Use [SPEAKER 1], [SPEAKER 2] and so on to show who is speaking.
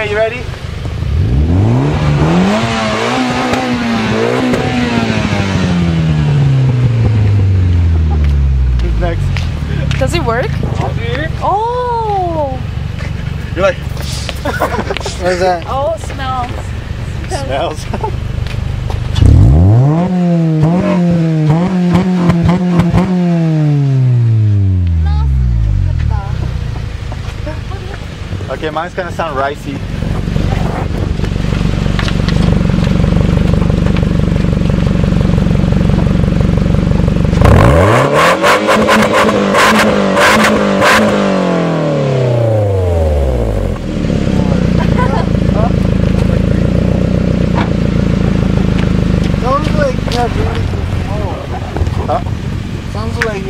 [SPEAKER 1] Okay, you ready? Who's next?
[SPEAKER 2] Does it work? Oh!
[SPEAKER 1] You're like,
[SPEAKER 3] What is that?
[SPEAKER 2] Oh, smells.
[SPEAKER 1] smells. Okay, mine's gonna sound ricey.
[SPEAKER 3] Sounds like you're drinking.
[SPEAKER 1] Huh?
[SPEAKER 3] Sounds like